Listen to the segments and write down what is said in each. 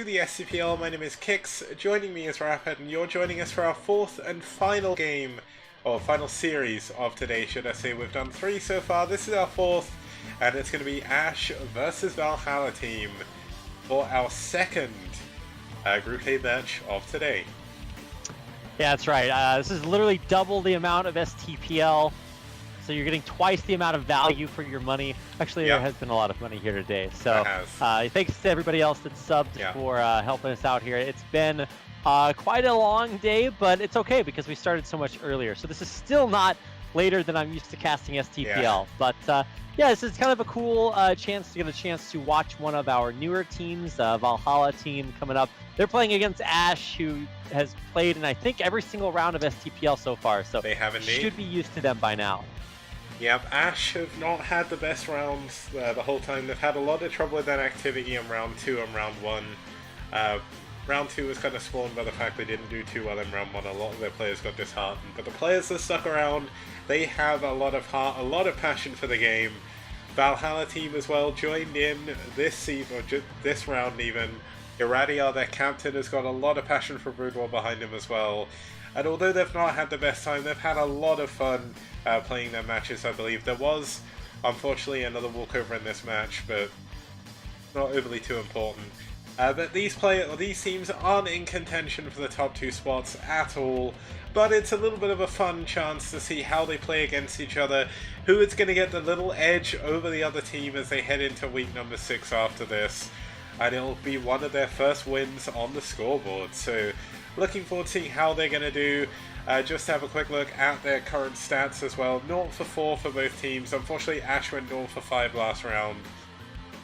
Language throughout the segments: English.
The STPL, my name is Kix, joining me is Rapid, and you're joining us for our fourth and final game, or final series of today, should I say. We've done 3 so far, this is our 4th, and it's going to be aSh versus Valhalla team for our second Group A match of today. Yeah, that's right. This is literally double the amount of STPL, so you're getting twice the amount of value for your money. Actually, There has been a lot of money here today. So thanks to everybody else that subbed for helping us out here. It's been quite a long day, but it's okay because we started so much earlier. So this is still not later than I'm used to casting STPL. But yeah, this is kind of a cool chance to get a chance to watch one of our newer teams, Valhalla team coming up. They're playing against aSh, who has played in, I think, every single round of STPL so far. So they have indeed. Should be used to them by now. Yep, aSh have not had the best rounds the whole time. They've had a lot of trouble with that activity in round 2 and round 1. Round 2 was kind of spawned by the fact they didn't do too well in round 1. A lot of their players got disheartened. But the players that stuck around, they have a lot of heart, a lot of passion for the game. Valhalla team as well joined in this season, or this round even. Iradia, their captain, has got a lot of passion for Brood War behind him as well. And although they've not had the best time, they've had a lot of fun playing their matches, I believe. There was, unfortunately, another walkover in this match, but not overly too important. But these teams aren't in contention for the top 2 spots at all, but it's a little bit of a fun chance to see how they play against each other, who is going to get the little edge over the other team as they head into week number 6 after this. And it'll be one of their first wins on the scoreboard, so looking forward to seeing how they're going to do. Just to have a quick look at their current stats as well. 0 for 4 for both teams. Unfortunately, aSh went 0 for 5 last round.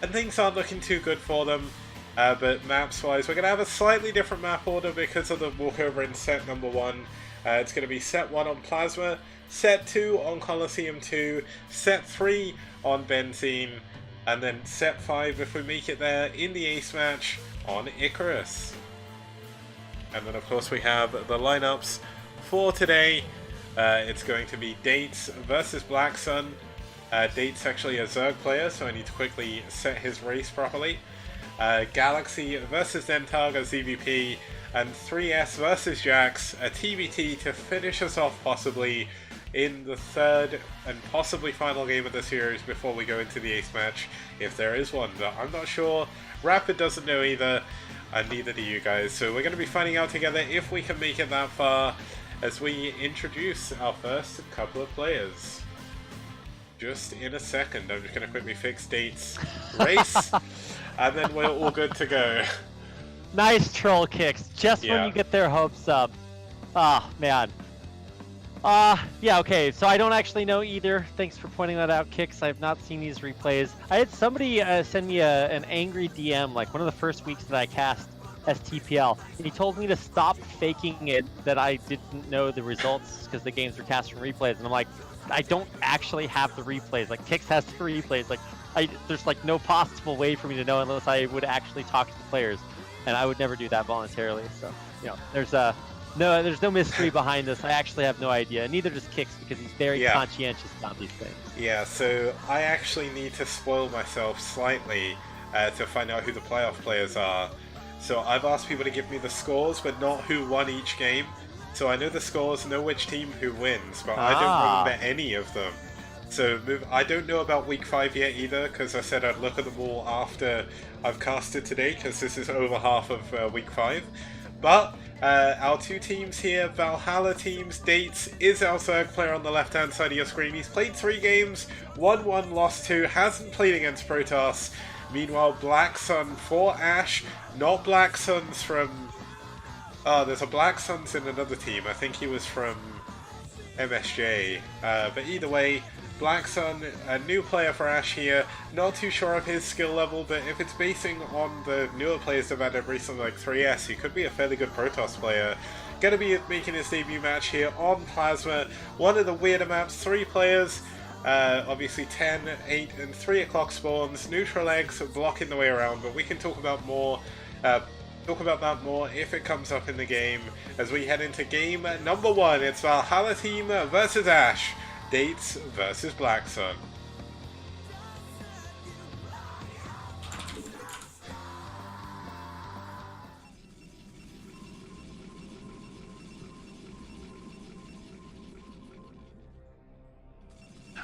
And things aren't looking too good for them. But maps-wise, we're going to have a slightly different map order because of the walkover in set number 1. It's going to be set 1 on Plasma, set 2 on Colosseum 2, set 3 on Benzene, and then set 5, if we make it there, in the ace match on Icarus. And then of course we have the lineups for today. It's going to be Dates versus BlackSuN. Dates actually a Zerg player, so I need to quickly set his race properly. Galaxy versus Dentag, a ZVP, and 3S versus Jax, a TBT, to finish us off possibly in the third and possibly final game of the series before we go into the ace match, if there is one, but I'm not sure. Rapid doesn't know either, and neither do you guys, so we're going to be finding out together if we can make it that far as we introduce our first couple of players. Just in a second, I'm just going to quickly fix Dates' race, and then we're all good to go. Nice troll kicks, just when you get their hopes up. Ah, man. Yeah, okay, so I don't actually know either. Thanks for pointing that out, Kix. I have not seen these replays. I had somebody send me an angry DM, like one of the first weeks that I cast STPL, and he told me to stop faking it that I didn't know the results because the games were cast from replays, and I'm like, I don't actually have the replays. Like, Kix has the replays. Like, there's like no possible way for me to know unless I would actually talk to the players, and I would never do that voluntarily. So, you know, there's no mystery behind this. I actually have no idea. Neither does Kix because he's very conscientious about these things. Yeah, so I actually need to spoil myself slightly to find out who the playoff players are. So I've asked people to give me the scores, but not who won each game. So I know the scores, know which team who wins, but I don't remember any of them. So I don't know about week 5 yet either, because I said I'd look at them all after I've casted today, because this is over half of week 5. But our 2 teams here, Valhalla teams, Dates is our Zerg player on the left-hand side of your screen. He's played 3 games, won 1, lost 2, hasn't played against Protoss. Meanwhile, BlackSuN for aSh, not BlackSuns from... there's a BlackSuns in another team. I think he was from MSJ. But either way, BlackSuN, a new player for aSh here. Not too sure of his skill level, but if it's basing on the newer players they've had recently, like 3S, he could be a fairly good Protoss player. Gonna be making his debut match here on Plasma. One of the weirder maps, 3 players. Obviously 10, 8, and 3 o'clock spawns. Neutral eggs blocking the way around, but we can talk about that more if it comes up in the game as we head into game number 1. It's Valhalla team versus aSh. Dates versus BlackSuN.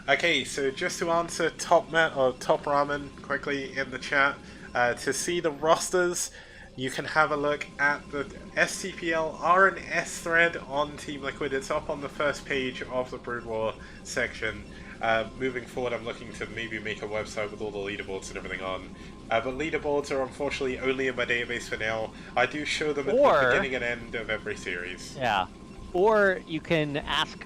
Okay, so just to answer Top Ramen quickly in the chat, to see the rosters, you can have a look at the STPL R&S thread on Team Liquid. It's up on the first page of the Brood War section. Moving forward, I'm looking to maybe make a website with all the leaderboards and everything on. But leaderboards are unfortunately only in my database for now. I do show them at the beginning and end of every series. Yeah. Or you can ask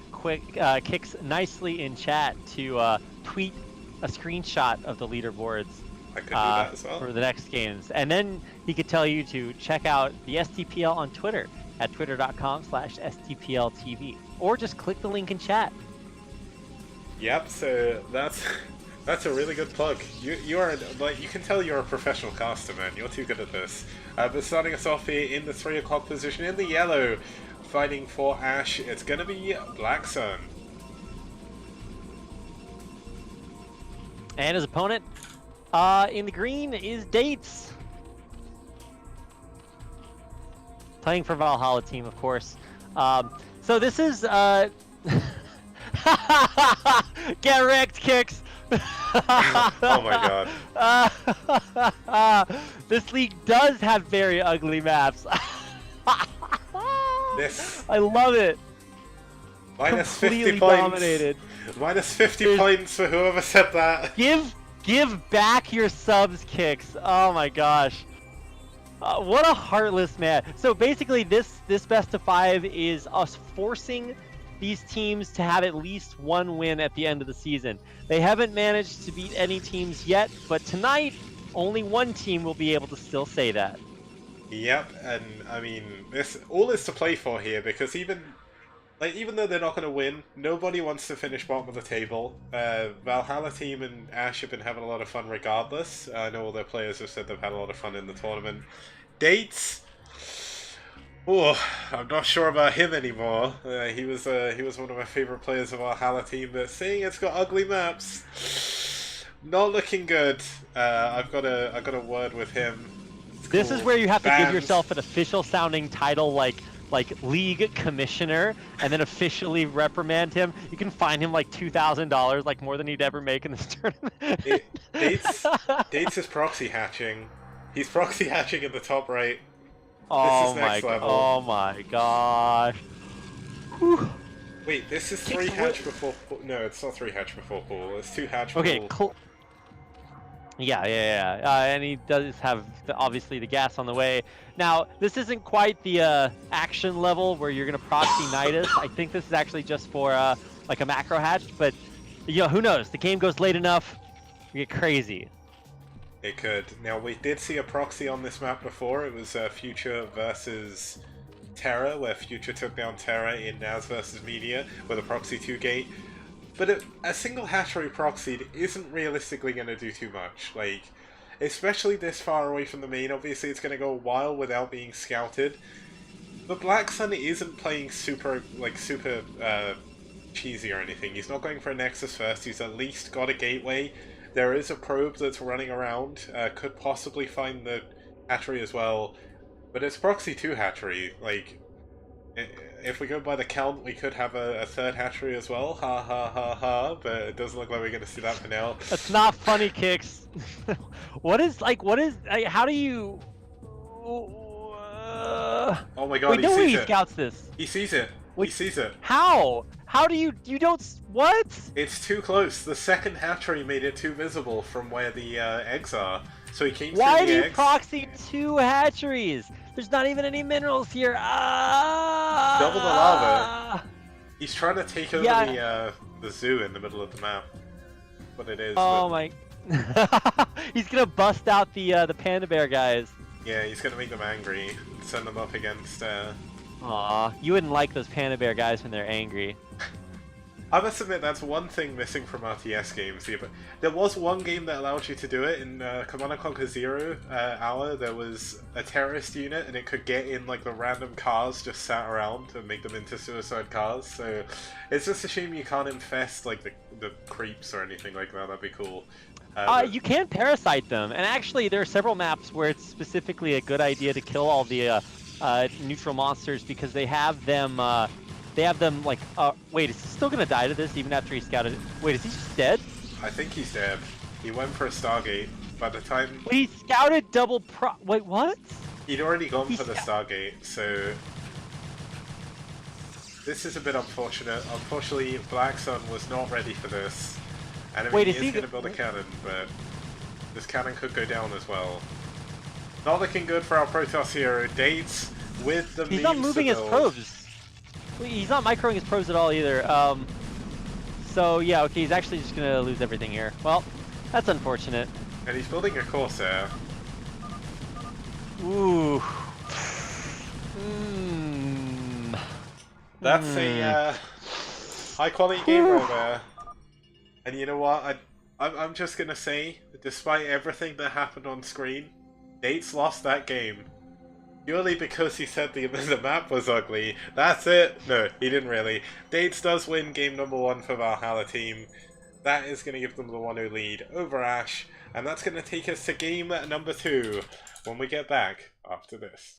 Kicks nicely in chat to tweet a screenshot of the leaderboards. I could do that as well. For the next games. And then he could tell you to check out the STPL on Twitter at twitter.com/STPLTV. Or just click the link in chat. Yep, so that's a really good plug. You are, like, you can tell you're a professional caster, man. You're too good at this. But starting us off here in the 3 o'clock position in the yellow, fighting for aSh, it's going to be BlackSuN. And his opponent in the green is Dates. Playing for Valhalla team, of course. So this is... Get wrecked, Kicks! Oh my god. This league does have very ugly maps. I love it. Minus Completely 50 points. Dominated. Minus 50 points for whoever said that. Give back your subs, Kicks. Oh my gosh. What a heartless man. So basically this best of 5 is us forcing these teams to have at least one win at the end of the season. They haven't managed to beat any teams yet, but tonight only one team will be able to still say that. Yep, and I mean, this all is to play for here, because even though they're not going to win, nobody wants to finish bottom of the table. Valhalla team and aSh have been having a lot of fun regardless. I know all their players have said they've had a lot of fun in the tournament. Dates, oh, I'm not sure about him anymore. He was one of my favorite players of our Valhalla team, but seeing it's got ugly maps, not looking good. I got a word with him. This is where you have to give yourself an official sounding title like league commissioner, and then officially reprimand him. You can fine him like $2,000, like more than he'd ever make in this tournament. Dates is proxy hatching. He's proxy hatching in the top right. Oh, this is next level. Oh my gosh. Whew. Wait, this is 3 hatch before pool. No, it's not 3 hatch before pool. It's 2 hatch before pool. Yeah. And he does have obviously the gas on the way. Now, this isn't quite the action level where you're gonna proxy Nidus. I think this is actually just for like a macro hatch, but you know, who knows? The game goes late enough, we get crazy. It could. Now, we did see a proxy on this map before. It was Future versus Terra, where Future took down Terra in Naz versus Media with a proxy 2 gate. But a single hatchery proxied isn't realistically going to do too much. Like, especially this far away from the main, obviously it's going to go a while without being scouted. But BlackSuN isn't playing super cheesy or anything. He's not going for a Nexus first. He's at least got a gateway. There is a probe that's running around. Could possibly find the hatchery as well. But it's proxy 2 hatchery. Like, if we go by the count, we could have a 3rd hatchery as well. Ha ha ha ha. But it doesn't look like we're going to see that for now. That's not funny, Kicks. How do you... Oh my god, wait, no way he scouts this. He sees it. Wait, he sees it. How? How do you don't... What? It's too close. The 2nd hatchery made it too visible from where the eggs are. So he came through the eggs. Why do you proxy 2 hatcheries? There's not even any minerals here. Double the lava. He's trying to take over the zoo in the middle of the map. What it is. Oh my... He's gonna bust out the panda bear guys. Yeah, he's gonna make them angry and send them up against... Aw, you wouldn't like those panda bear guys when they're angry. I must admit, that's one thing missing from RTS games. There was one game that allowed you to do it in Command & Conquer Zero Hour. There was a terrorist unit, and it could get in like the random cars just sat around and make them into suicide cars. So it's just a shame you can't infest like the creeps or anything like that. That'd be cool. You can parasite them, and actually there are several maps where it's specifically a good idea to kill all the neutral monsters because they have them They have them like, wait, is he still gonna die to this even after he scouted it? Wait, is he just dead? I think he's dead. He went for a Stargate. By the time... Wait, he scouted double wait, what? He'd already gone for the Stargate, so... This is a bit unfortunate. Unfortunately, BlackSuN was not ready for this. And I mean, he is going to build a cannon, but this cannon could go down as well. Not looking good for our Protoss hero. Dates with the He's not moving his probes. He's not microing his probes at all either. So yeah, okay, he's actually just gonna lose everything here. Well, that's unfortunate. And he's building a Corsair. Ooh. That's a high quality game right there. And you know what? I'm just gonna say, despite everything that happened on screen, Dates lost that game. Purely because he said the map was ugly. That's it! No, he didn't really. Dates does win game number 1 for Valhalla team. That is going to give them the 1-0 lead over aSh. And that's going to take us to game number 2 when we get back after this.